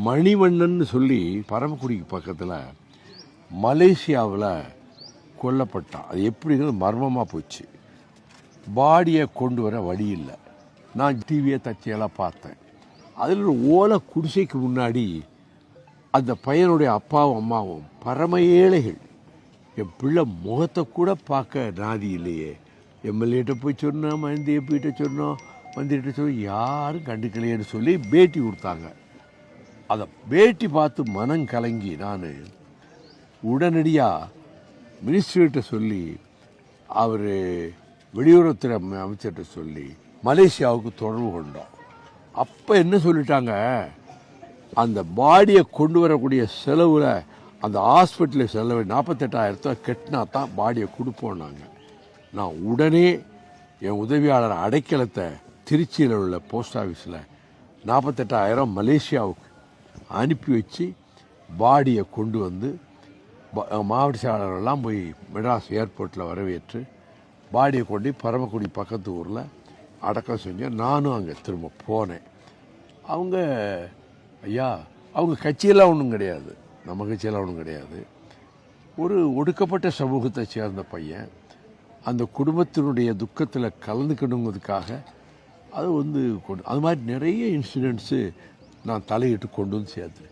மணிவண்ணன் சொல்லி பரமக்குடிக்கு பக்கத்தில் மலேசியாவில் கொல்லப்பட்டான். அது எப்படிங்கிறது மர்மமாக போச்சு. பாடியை கொண்டு வர வழி இல்லை. நான் டிவியை தச்சியெல்லாம் பார்த்தேன். அதில் ஒரு ஓலை குடிசைக்கு முன்னாடி அந்த பையனுடைய அப்பாவும் அம்மாவும் பரம ஏழைகள். என் பிள்ளை முகத்தை கூட பார்க்க நாதி இல்லையே. எம்எல்ஏட்ட போய் சொன்னோம், மந்திரி எம்பிகிட்ட சொன்னோம், மந்திரிகிட்ட சொன்னோம், யாரும் கண்டுக்கலையேன்னு சொல்லி பேட்டி கொடுத்தாங்க. அதை பேட்டி பார்த்து மனம் கலங்கி நான் உடனடியாக மினிஸ்டர்கிட்ட சொல்லி, அவர் வெளியுறவுத்துறை அமைச்சர்கிட்ட சொல்லி மலேசியாவுக்கு தொடர்பு கொண்டோம். அப்போ என்ன சொல்லிட்டாங்க, அந்த பாடியை கொண்டு வரக்கூடிய செலவில் அந்த ஹாஸ்பிட்டலில் செலவு 48,000 கட்டினா தான் பாடியை கொடுப்போம். நான் உடனே என் உதவியாளர் அடைக்கலத்தை திருச்சியில் உள்ள போஸ்ட் ஆஃபீஸில் 48,000 மலேசியாவுக்கு அனுப்பி வச்சு பாடியை கொண்டு வந்து மாவட்ட செயலாளரெல்லாம் போய் மெட்ராஸ் ஏர்போர்ட்டில் வரவேற்று பாடியை கொண்டு பரமக்குடி பக்கத்து ஊரில் அடக்கம் செஞ்சேன். நானும் அங்கே திரும்ப போனேன். அவங்க ஐயா, அவங்க கட்சியெல்லாம் ஒன்றும் கிடையாது, நம்ம கட்சியெல்லாம் ஒன்றும் கிடையாது. ஒரு ஒடுக்கப்பட்ட சமூகத்தை சேர்ந்த பையன் அந்த குடும்பத்தினுடைய துக்கத்தில் கலந்துக்கணுங்கிறதுக்காக அது அது மாதிரி நிறைய இன்சிடெண்ட்ஸு நான் தலையிட்டு கொண்டு வந்து சேர்த்தேன்.